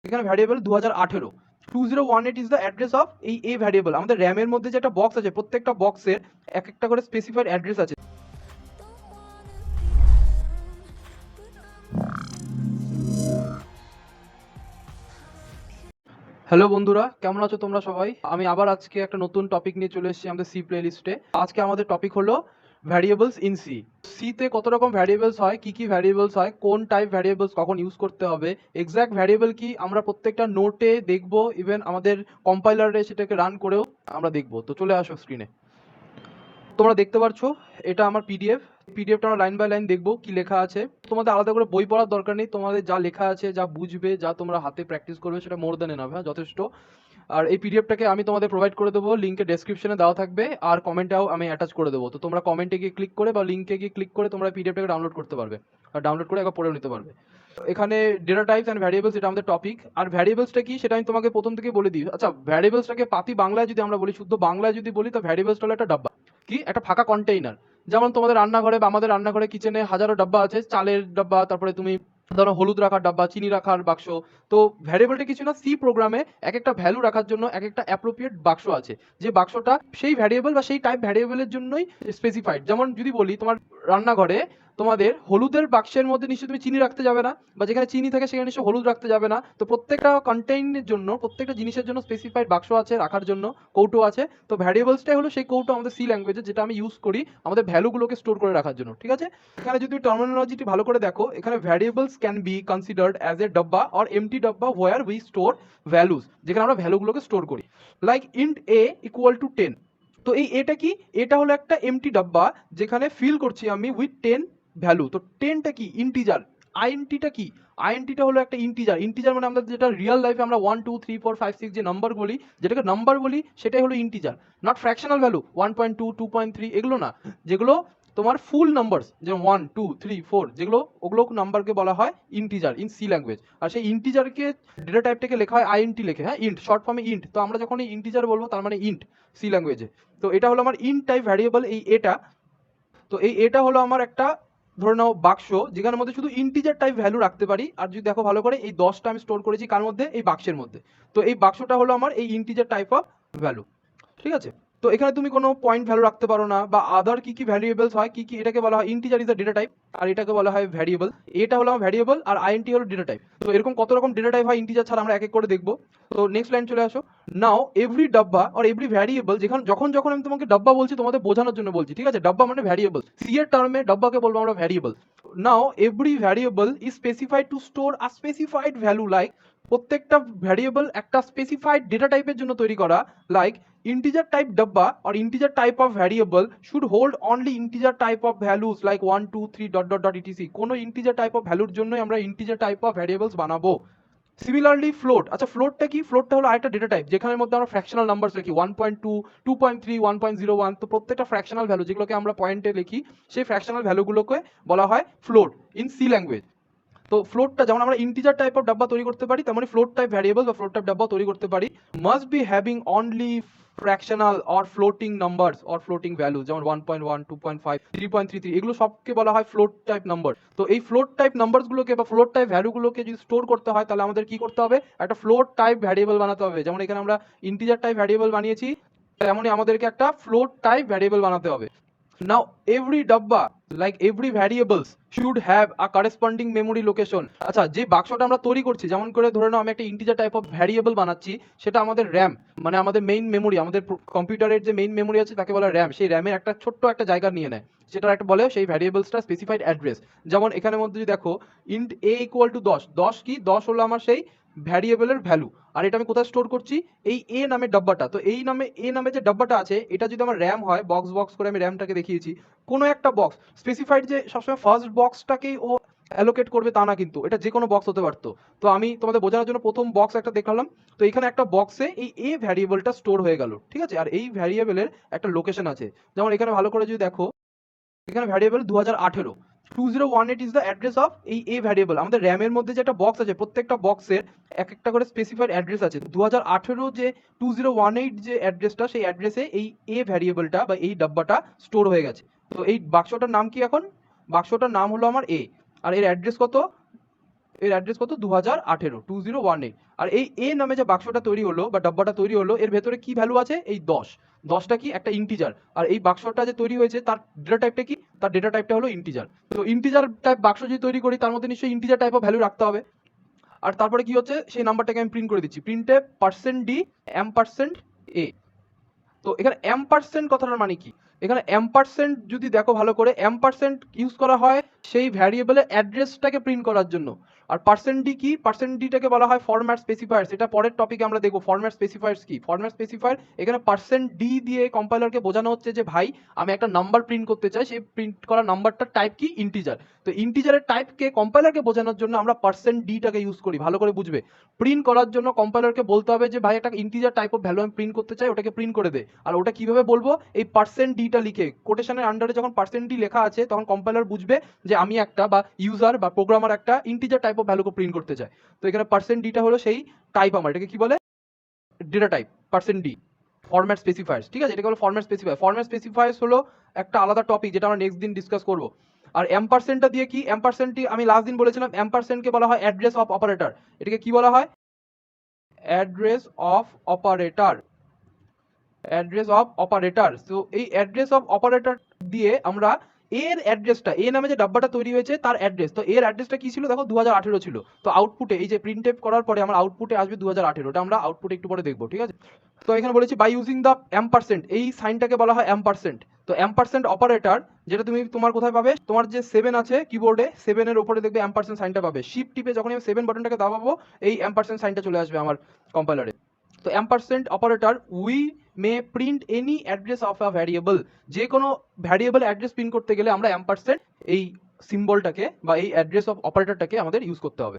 এখানে variable 2018 2018 is the address of এই এ variable. আমাদের র্যামের মধ্যে যে একটা বক্স আছে, প্রত্যেকটা বক্সের এক একটা করে স্পেসিফাইড অ্যাড্রেস আছে। হ্যালো বন্ধুরা, কেমন আছো তোমরা সবাই? আমি আবার আজকে একটা নতুন টপিক নিয়ে চলে এসেছি আমাদের সি প্লেলিস্টে। আজকে আমাদের টপিক হলো ভ্যারিয়েবলস ইন সি। সিতে কত রকম ভ্যারিয়েবলস হয়, কি কি ভ্যারিয়েবলস হয়, কোন টাইপ ভ্যারিয়েবলস কখন ইউজ করতে হবে, এক্স্যাক্ট ভ্যারিয়েবল কি আমরা প্রত্যেকটা নোটে দেখবো, ইভেন আমাদের কম্পাইলারে সেটাকে রান করেও আমরা দেখবো। তো চলে আসো স্ক্রিনে। তোমরা দেখতে পাচ্ছ এটা আমার পিডিএফটা আমরা লাইন বাই লাইন দেখবো কি লেখা আছে। তোমাদের আলাদা করে বই পড়ার দরকার নেই, তোমাদের যা লেখা আছে, যা বুঝবে, যা তোমরা হাতে প্র্যাকটিস করবে সেটা মোর দ্যান এনাফ, যথেষ্ট। আর এই পিডিএফটাকে আমি তোমাদের প্রোভাইড করে দেবো, লিঙ্কে ডেসক্রিপশনে দেওয়া থাকবে, আর কমেন্টেও আমি অ্যাটাচ করে দেবো। তো তোমরা কমেন্টে গিয়ে ক্লিক করে বা লিঙ্কে গিয়ে ক্লিক করে তোমরা পিডিএফটাকে ডাউনলোড করতে পারবে, আর ডাউনলোড করে একবার পড়েও নিতে পারবে। এখানে ডেটা টাইপস অ্যান্ড ভ্যারিয়েবলস, এটা আমাদের টপিক। আর ভ্যারিয়েবলসটা কি সেটা আমি তোমাকে প্রথম থেকে বলে দিই। আচ্ছা, ভ্যারিয়েবলসটাকে পাতি বাংলায় যদি আমরা বলি, শুদ্ধ বাংলায় যদি বলি, তো ভ্যারিয়েবলসটা হলো একটা ডাব্বা, কি একটা ফাঁকা কন্টেইনার। যেমন তোমাদের রান্নাঘরে বা আমাদের রান্নাঘরে কিচেনে হাজারো ডাব্বা আছে, চালের ডাব্বা, তারপরে তুমি ধরো হলুদ রাখার ডাব্বা, চিনি রাখার বাক্স। তো ভ্যারিয়েবলটা কিছু না, সি প্রোগ্রামে এক একটা ভ্যালু রাখার জন্য এক একটা অ্যাপ্রোপ্রিয়েট বাক্স আছে, যে বাক্সটা সেই ভ্যারিয়েবল বা সেই টাইপ ভ্যারিয়েবলের জন্যই স্পেসিফাইড। যেমন যদি বলি তোমার রান্নাঘরে তোমাদের হলুদের বাক্সের মধ্যে নিশ্চয়ই তুমি চিনি রাখতে যাবে না, বা যেখানে চিনি থাকে সেখানে নিশ্চয়ই হলুদ রাখতে যাবে না। তো প্রত্যেকটা কন্টেইনের জন্য, প্রত্যেকটা জিনিসের জন্য স্পেসিফাইড বাক্স আছে রাখার জন্য, কৌটো আছে। তো ভ্যারিয়েবলসটাই হলো সেই কৌটো আমাদের সি ল্যাঙ্গুয়েজে, যেটা আমি ইউজ করি আমাদের ভ্যালুগুলোকে স্টোর করে রাখার জন্য, ঠিক আছে? এখানে যদি টার্মিনোলজিটি ভালো করে দেখো, এখানে variables can be considered as a ডাব্বা অর এমটি ডাব্বা হোয়ার উই স্টোর ভ্যালুজ, যেখানে আমরা ভ্যালুগুলোকে স্টোর করি। Like int A equal to 10। তো এই এটা কি? এটা হলো একটা এমটি ডাব্বা, যেখানে ফিল করছি আমি উইথ 10 ভ্যালু। তো 10টা কি? ইন্টিজার। আইএনটিটা কি? আইএনটিটা হলো একটা ইন্টিজার। ইন্টিজার মানে আমরা যেটা রিয়েল লাইফে আমরা 1 2 3 4 5 6 যে নাম্বার বলি, যেটাকে নাম্বার বলি, সেটাই হলো ইন্টিজার। নট ফ্র্যাকশনাল ভ্যালু 1.2 2.3 এগুলো না, যেগুলো তোমার ফুল নাম্বারস, যেমন 1 2 3 4, যেগুলো ওগুলো নাম্বারকে বলা হয় ইন্টিজার ইন সি ল্যাঙ্গুয়েজ। আর সেই ইন্টিজারকে ডেটা টাইপটাকে লেখা হয় আইএনটি লেখে, হ্যাঁ, ইন্ট, শর্ট ফর্মে ইন্ট। তো আমরা যখন এই ইন্টিজার বলবো তার মানে ইন্ট সি ল্যাঙ্গুয়েজে। তো এটা হলো আমার ইন্ট টাইপ ভ্যারিয়েবল, এই এটা। তো এই এটা হলো আমার একটা, ধরে নাও, বাক্স, যেখানের মধ্যে শুধু ইন্টিজার টাইপ ভ্যালু রাখতে পারি। আর যদি দেখো ভালো করে, এই 10টা আমি স্টোর করেছি কার মধ্যে? এই বাক্সের মধ্যে। তো এই বাক্সটা হলো আমার এই ইন্টিজার টাইপ অফ ভ্যালু, ঠিক আছে? তো এখানে তুমি কোনো পয়েন্ট ভ্যালু রাখতে পারো না, বা আদার কি কি ভ্যারিয়েবলস হয়, কি কি, এটাকে বলা হয় integer is the data type, আর এটাকে বলা হয় ভ্যারিয়েবল। এটা হলো আমার ভ্যারিয়েবল, আর আইএনটি হলো ডেটা টাইপ। তো এরকম কত রকম ডেটা টাইপ হয় ইন্টিজার ছাড়া, আমরা এক এক করে দেখবো। তো নেক্সট লাইন চলে আসো। নাও এভরি ডাব্বা অর এভরি ভ্যারিয়েবল, যখন যখন আমি তোমাকে ডাব্বা বলছি তোমাদের বোঝানোর জন্য বলছি, ঠিক আছে? ডাব্বা মানে ভ্যারিয়েবল, সি এর টার্মে ডাব্বাকে বলবো আমরা variable. Now every variable is specified two store a specified value. Like, প্রত্যেকটা ভ্যারিয়েবল একটা স্পেসিফাইড ডেটা টাইপের জন্য তৈরি করা। Like integer type dabba or integer type of variable should hold only integer type of values like 1 2 3 dot dot dot etc। কোনো integer type of ভ্যালুর জন্যই আমরা integer type of variables বানাবো। সিমিলারলি ফ্লোট, আচ্ছা ফ্লোটটা কি? ফ্লোটটা হলো আরেকটা ডেটা টাইপ, যেখানের মধ্যে আমরা ফ্র্যাকশনাল নাম্বারস লিখি, 1.2 2.3 1.01। তো প্রত্যেকটা ফ্র্যাকশনাল ভ্যালু যেগুলোকে আমরা পয়েন্টে লিখি, সেই ফ্র্যাকশনাল ভ্যালুগুলোকে বলা হয় ফ্লোট ইন সি ল্যাঙ্গুয়েজ। তো ফ্লোটটা যেমন আমরা ইন্টিজার টাইপ অফ ডাব্বা তৈরি করতে পারি, তেমনি ফ্লোট টাইপ ভ্যারিয়েবল বা ফ্লোট টাইপ ডাব্বা তৈরি করতে পারি। Must be having only fractional or floating numbers or floating value, যেমন 1.1 2.5 3.33, এগুলো সবকে বলা হয় ফ্লোট টাইপ নাম্বার। তো এই ফ্লোট টাইপ নাম্বারসগুলোকে বা ফ্লোট টাইপ ভ্যালুগুলোকে যদি স্টোর করতে হয়, তাহলে আমাদের কি করতে হবে? একটা ফ্লোট টাইপ ভ্যারিয়েবল বানাতে হবে। যেমন এখানে আমরা ইন্টিজার টাইপ ভ্যারিয়েবল বানিয়েছি, তেমনই আমাদেরকে একটা ফ্লোট টাইপ ভ্যারিয়েবল বানাতে হবে। Now every dabba, like every variables should have a corresponding memory location। আচ্ছা, যে বাক্সটা আমরা তৈরি করছি, যেমন করে ধরে নাও আমি একটা ইন্টিজার টাইপ অফ ভ্যারিয়েবল বানাচ্ছি, সেটা আমাদের র্যাম, মানে আমাদের মেইন মেমোরি, আমাদের কম্পিউটারের যে মেইন মেমোরি আছে তাকে বলা র্যাম। সেই র্যামের একটা ছোট্ট একটা জায়গা নিয়ে নেয়, সেটার একটা বলে সেই ভ্যারিয়েবলসটা স্পেসিফাইড অ্যাড্রেস। যেমন এখানের মধ্যে যদি দেখো ইন্ট এ ইকুয়াল টু 10, 10 কি? 10 হলো আমার সেই ভ্যারিয়েবলের ভ্যালু। আর এটা আমি কোথায় স্টোর করছি? এই এ নামের ডাব্বাটা। তো এই নামে, এ নামে যে ডাব্বাটা আছে, এটা যদি আমার র্যাম হয়, বক্স বক্স করে আমি র্যামটাকে দেখিয়েছি, কোনো একটা বক্স স্পেসিফাইড, যে সবসময় ফার্স্ট বক্সটাকেই ও অ্যালোকেট করবে তা না, কিন্তু এটা যে কোনো বক্স হতে পারতো। তো আমি তোমাদের বোঝানোর জন্য প্রথম বক্স একটা দেখালাম। তো এখানে একটা বক্সে এই এ ভ্যারিয়েবলটা স্টোর হয়ে গেল, ঠিক আছে? আর এই ভ্যারিয়েবলের একটা লোকেশন আছে। যেমন এখানে ভালো করে যদি দেখো, এখানে variable 2018 2018 is the address of এই এ ভ্যারিয়েবল। আমাদের র্যামের মধ্যে যে একটা বক্স আছে, প্রত্যেকটা বক্সের এক একটা করে স্পেসিফাইড অ্যাড্রেস আছে। 2018 যে 2018 যে অ্যাড্রেসটা, সেই অ্যাড্রেসে এই এ ভ্যারিয়েবলটা বা এই ডাব্বাটা স্টোর হয়ে গেছে। তো এই বাক্সটার নাম কি এখন? বাক্সটার নাম হলো আমার এ, আর এর অ্যাড্রেস কত? এর অ্যাড্রেস কত 2018 2018। আর এই এ নামে যে বাক্সটা তৈরি হলো বা ডাব্বাটা তৈরি হলো এর ভেতরে কি ভ্যালু আছে এই 10টা কি একটা ইন্টিজার। আর এই বাক্সটা যে তৈরি হয়েছে তার ডেটা টাইপটা কি, তার ডেটা টাইপটা হলো ইন্টিজার। তো ইন্টিজার টাইপ বাক্স যদি তৈরি করি তার মধ্যে নিশ্চয়ই ইন্টিজার টাইপ অফ ভ্যালু রাখতে হবে। আর তারপরে কি হচ্ছে সেই নাম্বারটাকে আমি প্রিন্ট করে দিচ্ছি, প্রিন্টে %d %a। তো এখানে %, কথাটার মানে কি, এখানে %, যদি দেখো ভালো করে, ইউজ করা হয় সেই ভ্যারিয়েবলের অ্যাড্রেসটাকে প্রিন্ট করার জন্য। আর %d কি, %dটাকে বলা হয় ফরম্যাট স্পেসিফায়ার্স। এটা পরের টপিকে আমরা দেখবো ফরম্যাট স্পেসিফায়ার্স কি। ফরম্যাট স্পেসিফায়ার এখানে %d দিয়ে কম্পাইলারকে বোঝানো হচ্ছে যে ভাই আমি একটা নাম্বার প্রিন্ট করতে চাই, সেই প্রিন্ট করা নাম্বারটার টাইপ কি ইন্টিজার। তো ইন্টিজারের টাইপকে কম্পাইলারকে বোঝানোর জন্য আমরা %d-টাকে ইউজ করি। ভালো করে বুঝবে, প্রিন্ট করার জন্য কম্পাইলারকে বলতে হবে যে ভাই একটা ইন্টিজার টাইপ অফ ভ্যালু আমি প্রিন্ট করতে চাই, ওটাকে প্রিন্ট করে দে। আর ওটা কিভাবে বলবো, এই %d-টা লিখে কোটেশনের আন্ডারে যখন %d লেখা আছে তখন কম্পাইলার বুঝবে যে আমি একটা বা ইউজার বা প্রোগ্রামার একটা ইন্টিজার টাইপ অফ ভ্যালুকে প্রিন্ট করতে চায়। তো এখানে %d-টা হলো সেই টাইপ, আমার এটাকে কি বলে data type %d, format specifiers. ঠিক আছে, এটাকে বলে ফরম্যাট স্পেসিফায়ার। ফরম্যাট স্পেসিফায়ার্স হলো একটা আলাদা টপিক যেটা আমরা নেক্সট দিন ডিসকাস করব। আর %টা দিয়ে কি, %টি আমি লাস্ট দিন বলেছিলাম %কে বলা হয় অ্যাড্রেস অফ অপারেটর। এটাকে কি বলা হয়, address of operator, address of operator. তো এই অ্যাড্রেস অফ অপারেটর দিয়ে আমরা এর অ্যাড্রেসটা, এ নামে যে ডাব্বাটা তৈরি হয়েছে তার অ্যাড্রেস, তো এর অ্যাড্রেসটা কি ছিল দেখো 2018 ছিল। তো আউটপুটে এই যে প্রিন্টএফ করার পরে আমার আউটপুটে আসবে 2018, ওটা আমরা আউটপুটে একটু পরে দেখবো। ঠিক আছে, তো এখানে বলেছি বাই ইউজিং দ্য %, এই সাইনটাকে বলা হয় %। তো %, অপারেটর যেটা তুমি তোমার কোথায় পাবে, তোমার যে 7 আছে কিবোর্ডে, 7 এর উপরে দেখবে %, সাইনটা পাবে। শিফট টিপে যখন আমি 7 বাটনটাকে দাবাবো এই %, সাইনটা চলে আসবে আমার কম্পাইলারে। তো %, operator we may print any address of a variable, যে কোনো ভ্যারিয়েবল অ্যাড্রেস প্রিন্ট করতে গেলে আমরা এই সিম্বলটাকে বা এই অ্যাড্রেস অফ অপারেটরটাকে আমাদের ইউজ করতে হবে।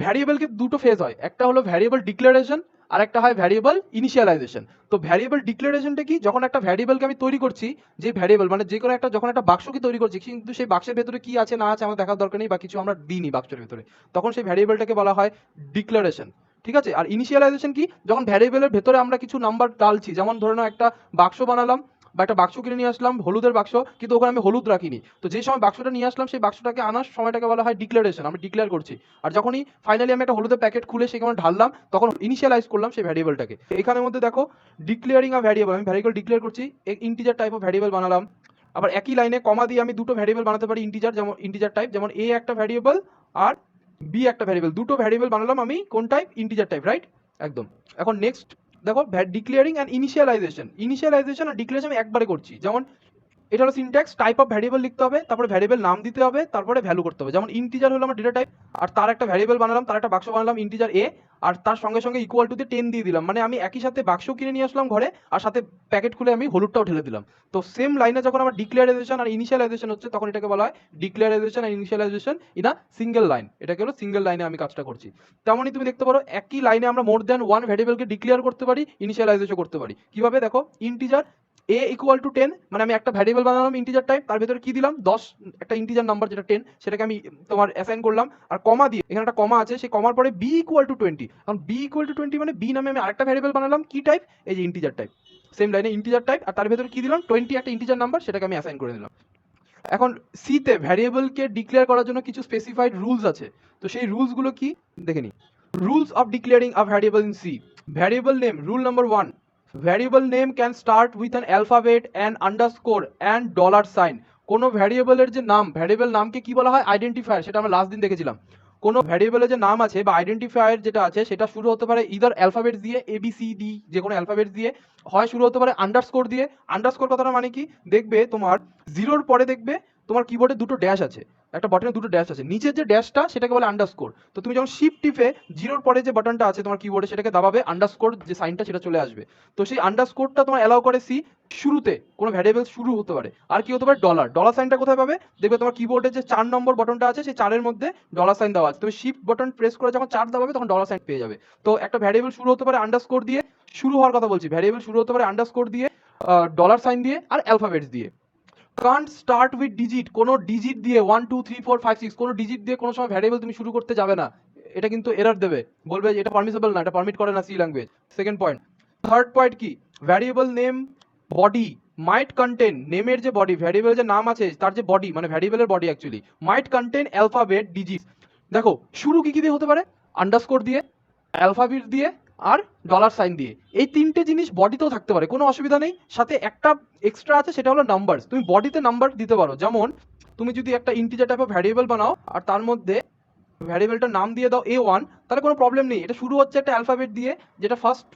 ভ্যারিয়েবলকে দুটো ফেজ হয়, একটা হলো ভ্যারিয়েবল ডিক্লারেশন আর একটা হয় ভ্যারিয়েবল ইনিশিয়ালাইজেশন। তো ভ্যারিয়েবল ডিক্লারেশনটা কি, যখন একটা ভ্যারিয়েবলকে আমি তৈরি করছি, যে ভ্যারিয়েবল মানে যে কোনো একটা, যখন একটা বাক্সকে তৈরি করছি কিন্তু সেই বাক্সের ভেতরে কি আছে না আছে আমার দেখার দরকার নেই বা কিছু আমরা দিইনি বাক্সের ভেতরে, তখন সেই ভ্যারিয়েবলটাকে বলা হয় ডিক্লারেশন। ঠিক আছে, আর ইনিশিয়ালাইজেশন কি, যখন ভ্যারিয়েবলের ভেতরে আমরা কিছু নাম্বার ডালছি, যেমন ধরে নাও একটা বাক্স বানালাম বা একটা বাক্স কিনে নিয়ে আসলাম, হলুদের বাক্স, কিন্তু ওখানে আমি হলুদ রাখিনি, তো যে সময় বাক্সটা নিয়ে আসলাম সেই বাক্সটাকে আনার সময়টাকে বলা হয় ডিক্লারেশন, আমি ডিক্লেয়ার করছি। আর যখনই ফাইনালি আমি একটা হলুদের প্যাকেট খুলে সেখানে ঢাললাম তখন ইনিশিয়ালাইজ করলাম সেই ভ্যারিয়েবলটাকে। এখানের মধ্যে দেখো ডিক্লেয়ারিং আ ভ্যারিয়েবল, আমি ভ্যারিয়েবল ডিক্লেয়ার করছি, ইন্টিজার টাইপ অফ ভ্যারিয়েবল বানালাম। আবার একই লাইনে কমা দিয়ে আমি দুটো ভ্যারিয়েবল বানাতে পারি ইন্টিজার, যেমন ইন্টিজার টাইপ, যেমন এ একটা ভ্যারিয়েবল আর বি একটা ভ্যারিয়েবল, দুটো ভ্যারিয়েবল বানালাম আমি কোন টাইপ, ইন্টিজার টাইপ, রাইট, একদম। এখন নেক্সট দেখো ডিক্লেয়ারিং অ্যান্ড ইনিশিয়ালাইজেশন আর ডিক্লেয়ারেশন আমি একবারে করছি। যেমন এটা হলো সিনট্যাক্স, টাইপ অফ ভ্যারিয়েবল লিখতে হবে, তারপরে ভ্যারিয়েবল নাম দিতে হবে, তারপরে ভ্যালু করতে হবে। যেমন ইন্টিজার হলো আমার ডেটা টাইপ, আর তার একটা ভ্যারিয়েবল বানালাম, তার একটা বাক্স বানালাম ইন্টিজার এ, আর তার সঙ্গে সঙ্গে ইকুয়াল টু দিয়ে 10 দিয়ে দিলাম, মানে আমি একই সাথে বাক্স কিনে নিয়ে আসলাম ঘরে আর সাথে প্যাকেট খুলে আমি হলুদটাও ঢেলে দিলাম। তো সেম লাইনে যখন আমার ডিক্লারেশন আর ইনিশিয়ালাইজেশন হচ্ছে তখন এটাকে বলা হয় ডিক্লারেশন আর initialization in a single line. এটাকে হলো সিঙ্গেল লাইনে আমি কাজটা করছি। তেমনই তুমি দেখতে পারো একই লাইনে আমরা মোর দ্যান ওয়ান ভ্যারিয়েবলকে ডিক্লেয়ার করতে পারি, ইনিশিয়ালাইজেশন করতে পারি। কিভাবে দেখো, ইন্টিজার a ইকুয়াল টু 10, মানে আমি একটা ভ্যারিয়েবল বানালাম ইন্টিজার টাইপ, তার ভেতরে কি দিলাম 10, একটা ইন্টিজার নাম্বার যেটা 10 সেটাকে আমি তোমার অ্যাসাইন করলাম, আর কমা দিয়ে এখানে একটা কমা আছে, সেই কমার পরে b ইকুয়াল টু 20, কারণ b ইকুয়াল টু 20 মানে b নামে আমি আরেকটা ভ্যারিয়েবল বানালাম কি টাইপ, এই যে ইন্টিজার টাইপ, সেম লাইনে ইন্টিজার টাইপ, আর তার ভেতরে কি দিলাম 20, একটা ইন্টিজার নাম্বার, সেটাকে আমি অ্যাসাইন করে দিলাম। এখন সিতে ভ্যারিয়েবলকে ডিক্লেয়ার করার জন্য কিছু স্পেসিফাইড রুলস আছে, তো সেই রুলসগুলো কি দেখে নি। Rules of declaring a variable in C. Variable name, rule number 1, variable name can start with an alphabet and underscore and $সাইন। কোনো ভ্যারিয়েবলের যে নাম, ভ্যারিয়েবল নামকে কি বলা হয়, আইডেন্টিফায়ার, সেটা আমরা লাস্ট দিন দেখেছিলাম। কোনো ভ্যারিয়েবলের যে নাম আছে বা আইডেন্টিফায়ার যেটা আছে সেটা শুরু হতে পারে ইদার অ্যালফাবেট দিয়ে, ABCD, যে কোনো অ্যালফাবেট দিয়ে, হয় শুরু হতে পারে আন্ডারস্কোর দিয়ে। আন্ডারস্কোর কথাটা মানে কি, দেখবে তোমার জিরোর পরে দেখবে তোমার কিবোর্ডে দুটো ড্যাশ আছে, একটা বাটনে দুটো ড্যাশ আছে, নিচের যে ড্যাশটা সেটাকে বলে আন্ডারস্কোর। তো তুমি যখন শিফট টিপে জিরোর পরে যে বাটনটা আছে তোমার কিবোর্ডে সেটাকে দাবাবে, আন্ডারস্কোর যে সাইনটা সেটা চলে আসবে। তো সেই আন্ডারস্কোরটা তোমার অ্যালাউ করে সি, শুরুতে কোনো ভ্যারিয়েবল শুরু হতে পারে। আর কি হতে পারে, ডলার সাইনটা কোথায় পাবে, দেখবে তোমার কিবোর্ডে যে 4 নম্বর বাটনটা আছে সেই 4-এর মধ্যে $সাইন দেওয়া আছে, তুমি শিফট বাটন প্রেস করে যখন 4 দাবাবে তখন $সাইন পেয়ে যাবে। তো একটা ভ্যারিয়েবল শুরু হতে পারে আন্ডারস্কোর দিয়ে, শুরু হওয়ার কথা বলছি, ভ্যারিয়েবল শুরু হতে পারে আন্ডারস্কোর দিয়ে, $সাইন দিয়ে আর অ্যালফাবেটস দিয়ে। কান্ট স্টার্ট উইথ ডিজিট, কোনো ডিজিট দিয়ে 1 2 3 4 5 6 কোনো ডিজিট দিয়ে কোনো সময় ভ্যারিয়েবল তুমি শুরু করতে যাবে না, এটা কিন্তু এরর দেবে, বলবে এটা পারমিসিবল না, এটা পারমিট করে না C language. Second point. Third point কি, variable name body might contain, নেমের যে বডি, ভ্যারিয়েবলের যে নাম আছে তার যে বডি মানে ভ্যারিয়েবলের বডি অ্যাকচুয়ালি মাইট কন্টেন অ্যালফাবেট ডিজিট, দেখো শুরু কি দিয়ে হতে পারে, আন্ডারস্কোর দিয়ে, অ্যালফাবেট দিয়ে, আর ডলার সাইন দিয়ে। এই তিনটে জিনিস বডিতেও থাকতে পারে, কোনো অসুবিধা নেই। সাথে একটা এক্সট্রা আছে, সেটা হলো নাম্বার। তুমি বডিতে নাম্বার দিতে পারো। যেমন তুমি যদি একটা ইন্টিজার টাইপের ভ্যারিয়েবল বানাও আর তার মধ্যে ভ্যারিয়েবলটার নাম দিয়ে দাও A1, তাহলে কোনো প্রবলেম নেই। এটা শুরু হচ্ছে একটা অ্যালফাবেট দিয়ে, যেটা ফার্স্ট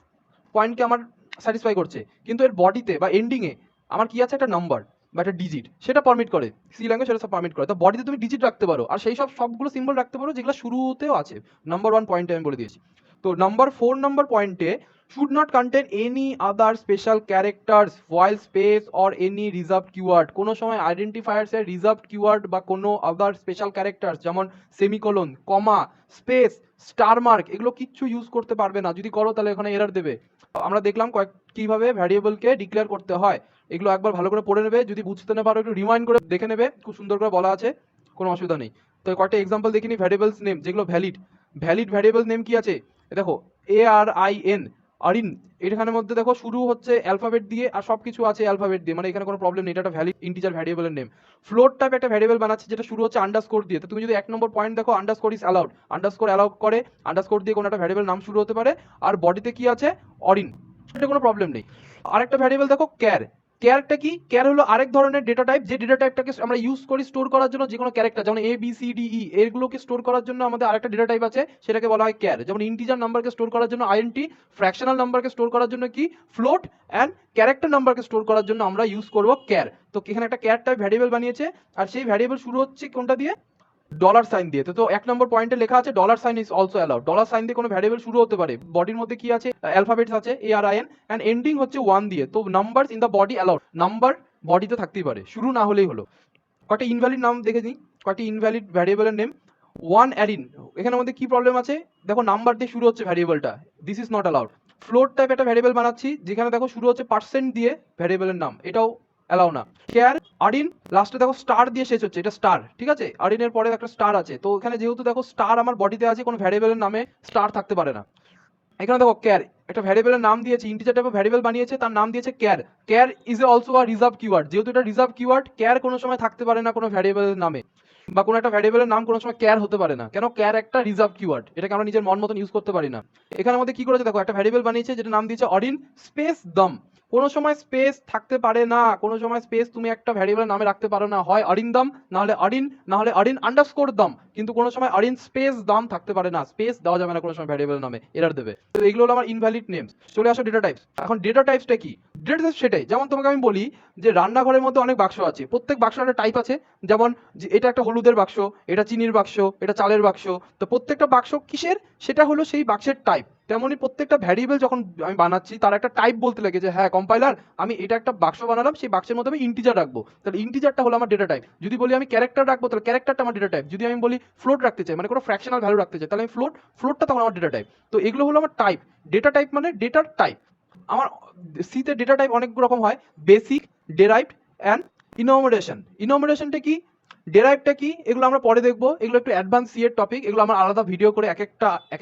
পয়েন্টকে আমার স্যাটিসফাই করছে, কিন্তু এর বডিতে বা এন্ডিংয়ে আমার কি আছে, একটা নাম্বার বা একটা ডিজিট, সেটা পারমিট করে। সি ল্যাঙ্গুয়েজ সেটা সব পারমিট করে। তো বডিতে তুমি ডিজিট রাখতে পারো, আর সেই সবগুলো সিম্বল রাখতে পারো যেগুলো শুরুতেও আছে। নাম্বার 1 পয়েন্টে আমি বলে দিয়েছি। তো নাম্বার 4 নাম্বার পয়েন্টে should not contain any other special characters, vowel space or any reserved keyword. কোনো সময় আইডেন্টিফায়ার্স এর রিজার্ভড কিওয়ার্ড বা কোনো আদার স্পেশাল ক্যারেক্টার্স যেমন semicolon, comma, space, star mark, এগুলো কিচ্ছু ইউজ করতে পারবে না। যদি করো তাহলে এখানে এরর দেবে। আমরা দেখলাম কিভাবে ভ্যারিয়েবলকে ডিক্লেয়ার করতে হয়। এগুলো একবার ভালো করে পড়ে নেবে, যদি বুঝতে না পারো একটু রিমাইন্ড করে দেখে নেবে, খুব সুন্দর করে বলা আছে, কোনো অসুবিধা নেই। তো কয়েকটা এক্সাম্পল দেখিনি ভ্যারিয়েবলস নেম যেগুলো ভ্যালিড। ভ্যালিড ভ্যারিয়েবল নেম কি আছে, দেখো ARIN, আরিন। এখানের মধ্যে দেখো শুরু হচ্ছে অ্যালফাবেট দিয়ে আর সবকিছু আছে অ্যালফাবেট দিয়ে, মানে এখানে কোনো প্রবলেম নেই, এটা একটা ভ্যালিড ইন্টিজার ভ্যারিয়েবলের নেম। ফ্লোট টাইপ একটা ভ্যারিয়েবল বানাচ্ছি যেটা শুরু হচ্ছে আন্ডারস্কোর দিয়ে। তো তুমি যদি 1 নম্বর পয়েন্ট দেখো, underscore is allowed, underscore allow করে, আন্ডারস্কোর দিয়ে কোনো একটা ভ্যারিয়েবল নাম শুরু হতে পারে। আর বডিতে কি আছে, অরিন, এটা কোনো প্রবলেম নেই। আরেকটা ভ্যারিয়েবল দেখো ক্যার। ক্যারটা কি, ক্যার হলো আরেক ধরনের ডেটা টাইপ, যে ডেটা টাইপটাকে আমরা ইউজ করি স্টোর করার জন্য যে কোনো ক্যারেক্টার, যেমন ABCDE, এগুলোকে স্টোর করার জন্য আমাদের আরেকটা ডেটা টাইপ আছে, সেটাকে বলা হয় ক্যার। যেমন ইন্টিজার নাম্বারকে স্টোর করার জন্য INT, ফ্র্যাকশনাল নাম্বারকে স্টোর করার জন্য কি ফ্লোট, অ্যান্ড ক্যারেক্টার নাম্বারকে স্টোর করার জন্য আমরা ইউজ করব ক্যার। তো এখানে একটা ক্যার টাইপ ভ্যারিয়েবল বানিয়েছে, আর সেই ভ্যারিয়েবল শুরু হচ্ছে কোনটা দিয়ে, ডলার সাইন দিয়ে। তো 1 নম্বর পয়েন্টে লেখা আছে dollar sign is also allowed. Dollar sign দিয়ে কোনো ভ্যারিয়েবল শুরু হতে পারে। বডির মধ্যে কি আছে, অ্যালফাবেটস আছে ARIN, এন্ড এন্ডিং হচ্ছে 1 দিয়ে। তো numbers in the body allowed, number বডিতে থাকতেই পারে, শুরু না হলেই হলো। কয়েকটা ইনভ্যালিড নাম দেখে নিই, কয়েকটি ইনভ্যালিড ভ্যারিয়েবলের নেম। 1 অ্যারিন, এখানের মধ্যে কি প্রবলেম আছে, দেখো নাম্বার দিয়ে শুরু হচ্ছে ভ্যারিয়েবলটা, this is not allowed. Float type একটা ভ্যারিয়েবল বানাচ্ছি যেখানে দেখো শুরু হচ্ছে পার্সেন্ট দিয়ে ভ্যারিয়েবলের নাম, এটাও অ্যালাউ না। কেয়ার আরিন, লাস্টে দেখো স্টার দিয়ে শেষ হচ্ছে, এটা স্টার, ঠিক আছে, আরিনের পরে একটা স্টার আছে। তো এখানে যেহেতু দেখো স্টার আমার বডিতে আছে, কোনো ভ্যারিয়েবলের নামে স্টার থাকতে পারে না। এখানে দেখো ক্যার, একটা ভ্যারিয়েবলের নাম দিয়েছে, ইন্টিজার টাইপের ভ্যারিয়েবল বানিয়েছে, তার নাম দিয়েছে car. Car is also a reserve keyword, যেহেতু এটা রিজার্ভ কিওয়ার্ড, ক্যার কোনো সময় থাকতে পারে না কোনো ভ্যারিয়েবলের নামে, বা কোনো একটা ভ্যারিয়েবলের নাম কোনো সময় ক্যার হতে পারে না। কেন, ক্যার একটা রিজার্ভ কিওয়ার্ড, এটাকে আমরা নিজের মন মতন ইউজ করতে পারি না। এখানের মধ্যে কি করেছে দেখো, একটা ভ্যারিয়েবল বানিয়েছে যেটা নাম দিয়েছে অরিন স্পেস দম। কোনো সময় স্পেস থাকতে পারে না, কোনো সময় স্পেস তুমি একটা ভ্যারিয়েবলের নামে রাখতে পারো না, হয় অরিন দম, না হলে অরিন, না হলে অরিন আন্ডারস্কোর দম। কিন্তু কোনো সময় অরিন স্পেস দম থাকতে পারে না, স্পেস দেওয়া যাবে না কোনো সময় ভ্যারিয়েবলের নামে, এরর দেবে। তো এগুলো হলো আমার ইনভ্যালিড নেমস। চলে আসো ডেটা টাইপস। এখন ডেটা টাইপসটা কি, ডেটা টাইপস সেটাই, যেমন তোমাকে আমি বলি যে রান্নাঘরের মধ্যে অনেক বাক্স আছে, প্রত্যেক বাক্সের একটা টাইপ আছে। যেমন যে এটা একটা হলুদের বাক্স, এটা চিনির বাক্স, এটা চালের বাক্স। তো প্রত্যেকটা বাক্স কিসের, সেটা হলো সেই বাক্সের টাইপ। তেমনই প্রত্যেকটা ভ্যারিয়েবল যখন আমি বানাচ্ছি তার একটা টাইপ বলতে লাগে, যে হ্যাঁ কম্পাইলার আমি এটা একটা বাক্স বানালাম, সেই বাক্সের মধ্যে আমি ইন্টিজার রাখবো, তাহলে ইন্টিজারটা হলো আমার ডেটা টাইপ। যদি বলি আমি ক্যারেক্টার রাখবো, তাহলে ক্যারেক্টারটা আমার ডেটা টাইপ। যদি আমি বলি ফ্লোট রাখতে চাই, মানে কোনো ফ্র্যাকশনাল ভ্যালু রাখতে চাই, তাহলে আমি ফ্লোটটা তখন আমার ডেটা টাইপ। তো এগুলো হলো আমার টাইপ। ডেটা টাইপ মানে ডেটার টাইপ। আমার সিতে ডেটা টাইপ অনেক রকম হয়, বেসিক, ডেরাইভড, অ্যান্ড ইনোমোডেশন। ইনোমোডেশনটা কি, ডেরাইভটা কি, এগুলো আমরা পরে দেখবো। এগুলো একটু অ্যাডভান্স সি এর টপিক, এগুলো আমরা আলাদা ভিডিও করে এক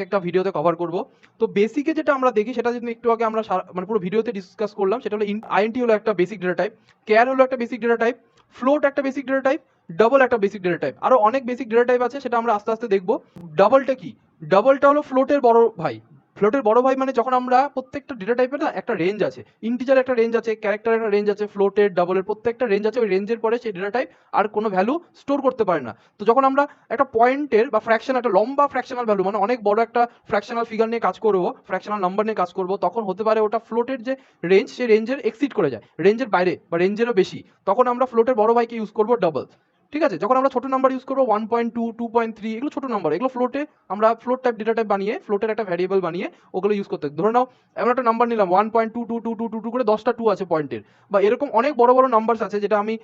একটা ভিডিওতে কভার করব। তো বেসিকে যেটা আমরা দেখি, সেটা যদি একটু আগে আমরা মানে পুরো ভিডিওতে ডিসকাস করলাম, সেটা হলো আইএনটি হলো একটা বেসিক ডেটা টাইপ, কেয়ার হলো একটা বেসিক ডেটা টাইপ, ফ্লোট একটা বেসিক ডেটা টাইপ, ডাবল একটা বেসিক ডেটা টাইপ। আরো অনেক বেসিক ডেটা টাইপ আছে, সেটা আমরা আস্তে আস্তে দেখবো। ডাবলটা কি, ডাবলটা হলো ফ্লোটের বড় ভাই। ফ্লোটের বড় ভাই মানে যখন আমরা প্রত্যেকটা ডেটা টাইপের না একটা রেঞ্জ আছে, ইন্টিজার একটা রেঞ্জ আছে, ক্যারেক্টার একটা রেঞ্জ আছে, ফ্লোটের ডাবলের প্রত্যেকটা রেঞ্জ আছে, ওই রেঞ্জের পরে সেই ডেটা টাইপ আর কোনো ভ্যালু স্টোর করতে পারে না। তো যখন আমরা একটা পয়েন্টের বা ফ্র্যাকশন, একটা লম্বা ফ্র্যাকশনাল ভ্যালু, মানে অনেক বড় একটা ফ্র্যাকশনাল ফিগার নিয়ে কাজ করবো, ফ্র্যাকশনাল নাম্বার নিয়ে কাজ করবো, তখন হতে পারে ওটা ফ্লোটের যে রেঞ্জ, সেই রেঞ্জের এক্সিড করে যায়, রেঞ্জের বাইরে বা রেঞ্জেরও বেশি, তখন আমরা ফ্লোটের বড় ভাইকে ইউজ করবো ডাবল। ঠিক আছে, যখন আমরা ছোট নাম্বার ইউজ করবো 1.2, 2.3, এগুলো ছোট নাম্বার, এগুলো ফ্লোটে আমরা ফ্লোট টাইপ ডেটা টাইপ বানিয়ে, ফ্লোটের একটা ভ্যারিয়েবল বানিয়ে ওগুলো ইউজ করতে। ধরে নাও এমন একটা নাম্বার নিলাম 1.22222 করে 10টা 2 আছে পয়েন্টের, বা এরকম অনেক বড় বড় নাম্বারস আছে, যেটা আমি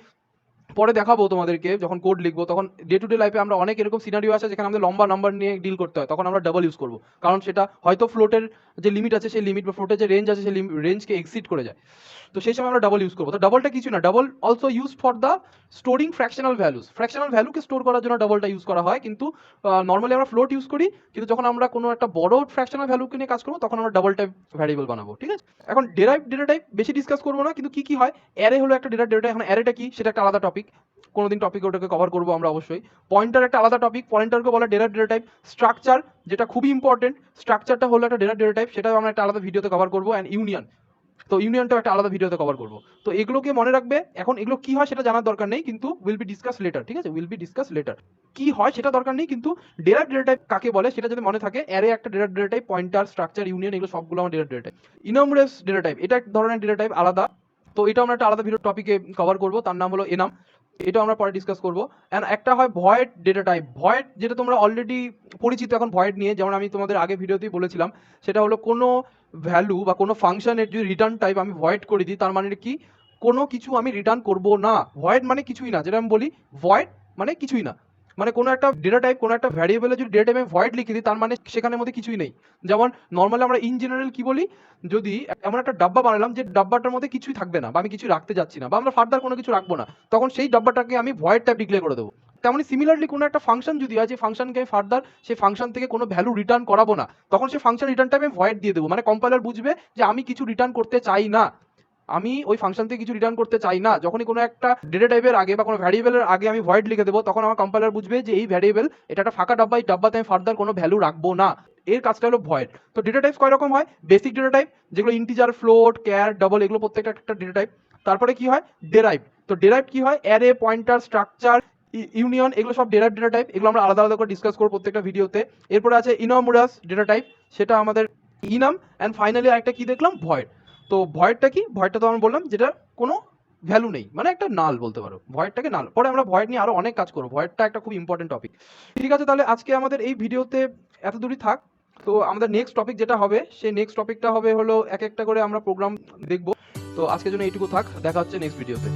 পরে দেখাবো তোমাদেরকে যখন কোড লিখবো। তখন ডে টু ডে লাইফে আমরা অনেক এরকম সিনারিও আছে যেখানে আমাদের লম্বা নাম্বার নিয়ে ডিল করতে হয়, তখন আমরা ডাবল ইউজ করবো, কারণ সেটা হয়তো ফ্লোটের যে লিমিট আছে সেই লিমিট, বা ফ্লোটের যে রেঞ্জ আছে সেই রেঞ্জকে এক্সিড করে যায়। তো সেই সময় আমরা ডাবল ইউজ করবো। তো ডাবলটা কিছু না, double also use for the storing fractional values. Fractional ভ্যালুকে স্টোর করার জন্য ডাবলটা ইউজ করা হয়, কিন্তু নর্মালি আমরা ফ্লোট ইউজ করি, কিন্তু যখন আমরা কোনো একটা বড় ফ্র্যাকশনাল ভ্যালুকে নিয়ে কাজ করবো তখন আমরা ডাবল টাইপ ভ্যারিয়েবল বানাবো, ঠিক আছে। এখন ডেরাইভ ডেটা টাইপ বেশি ডিসকাস করবো না, কিন্তু কি কি হয়, অ্যারে হলো একটা ডেটা টাইপ। এখন অ্যারেটা কি সেটা একটা আলাদা টপিক, কোনোদিন টপিক ওটাকে কভার করবো আমরা অবশ্যই। পয়েন্টার একটা আলাদা টপিক, পয়েন্টারকে বলা ডেরাইভ ডেটা টাইপ। স্ট্রাকচার, যেটা খুবই ইম্পর্টেন্ট, স্ট্রাকচারটা হলো একটা ডেরাইভ ডেটা টাইপ, সেটাও আমরা একটা আলাদা ভিডিওতে কভার করবো। অ্যান্ড ইউনিয়ন, তো ইউনিয়নটাও একটা আলাদা ভিডিওতে কভার করবো। তো এগুলোকে মনে রাখবে। এখন এগুলো কি হয় সেটা জানার দরকার নেই, কিন্তু উইল বি ডিসকাস লেটার, ঠিক আছে, উইল বি ডিসকাস লেটার। কি হয় সেটা দরকার নেই, কিন্তু ডেরাইভ ডেটা টাইপ কাকে বলে সেটা যদি মনে থাকে, অ্যারে একটা derive data type, pointer, structure, union, এগুলো সবগুলো আমার derive data type. Enumerated data type, এটা এক ধরনের ডেটা টাইপ আলাদা, তো এটা আমরা একটা আলাদা ভিডিও টপিকে কভার করবো, তার নাম হলো এনাম, এটা আমরা পরে ডিসকাস করবো। অ্যান্ড একটা হয় ভয়েড ডেটা টাইপ। ভয়েড, যেটা তোমরা অলরেডি পরিচিত এখন ভয়েড নিয়ে, যেমন আমি তোমাদের আগে ভিডিওতেই বলেছিলাম, সেটা হলো কোনো ভ্যালু বা কোনো ফাংশনের যদি রিটার্ন টাইপ আমি ভয়েড করে দিই, তার মানে কি, কোনো কিছু আমি রিটার্ন করব না। ভয়েড মানে কিছুই না, যেটা আমি বলি ভয়েড মানে কিছুই না, মানে কোনো একটা ডেটা টাইপ, কোনো একটা ভ্যারিয়েবলে যদি ডেটা টাইপে ভয়েড লিখে দিই, তার মানে সেখানের মধ্যে কিছুই নেই। যেমন নর্মালি আমরা ইন জেনারেল কি বলি, যদি এমন একটা ডাব্বা বানালাম যে ডাব্বাটার মধ্যে কিছুই থাকবে না, বা আমি কিছু রাখতে যাচ্ছি না, বা আমরা ফার্দার কোনো কিছু রাখবো না, তখন সেই ডাব্বাটাকে আমি ভয়েড টাইপ ডিক্লেয়ার করে দেবো। তেমনি সিমিলারলি কোনো একটা ফাংশন যদি হয়, যে ফাংশনকে আমি ফার্দার সেই ফাংশন থেকে কোনো ভ্যালু রিটার্ন করাবো না, তখন সেই ফাংশন রিটার্ন টাইপে ভয়েড দিয়ে দেবো। মানে কম্পাইলার বুঝবে যে আমি কিছু রিটার্ন করতে চাই না, আমি ওই ফাংশন থেকে কিছু রিটার্ন করতে চাই না। যখনই কোনো একটা ডেটা টাইপের আগে বা কোনো ভ্যারিয়েবলের আগে আমি ভয়েড লিখে দেবো, তখন আমার কম্পাইলার বুঝবে যে এই ভ্যারিয়েবল এটা একটা ফাঁকা ডাব্বা, এই ডাব্বাতে আমি ফার্দার কোনো ভ্যালু রাখবো না। এর কাজটা হলো ভয়েড। তো ডেটা টাইপ কয় রকম হয়, বেসিক ডেটা টাইপ যেগুলো ইন্টিজার, ফ্লোট, ক্যার, ডাবল, এগুলো প্রত্যেকটা একটা ডেটা টাইপ। তারপরে কি হয়, ডেরাইভ। তো ডেরাইভ কি হয়, অ্যারে, পয়েন্টার, স্ট্রাকচার, ইউনিয়ন, এগুলো সব ডেরাইভ ডেটা টাইপ, এগুলো আমরা আলাদা আলাদা করে ডিসকাস করবো প্রত্যেকটা ভিডিওতে। এরপরে আছে ইনমুরাস ডেটা টাইপ, সেটা আমাদের ইনাম। অ্যান্ড ফাইনালি আরেকটা কি দেখলাম, ভয়েড। তো ভয়েডটা কি, ভয়েডটা তো আমরা বললাম যেটা কোনো ভ্যালু নেই, মানে একটা নাল বলতে পারো, ভয়েডটাকে নাল। পরে আমরা ভয়েড নিয়ে আরো অনেক কাজ করবো, ভয়েডটা একটা খুব ইম্পর্টেন্ট টপিক। ঠিক আছে, তাহলে আজকে আমাদের এই ভিডিওতে এত দূরই থাক। তো আমাদের নেক্সট টপিক যেটা হবে, সেই নেক্সট টপিকটা হবে হলো এক একটা করে আমরা প্রোগ্রাম দেখবো। তো আজকের জন্য এইটুকু থাক, দেখা হচ্ছে নেক্সট ভিডিওতে।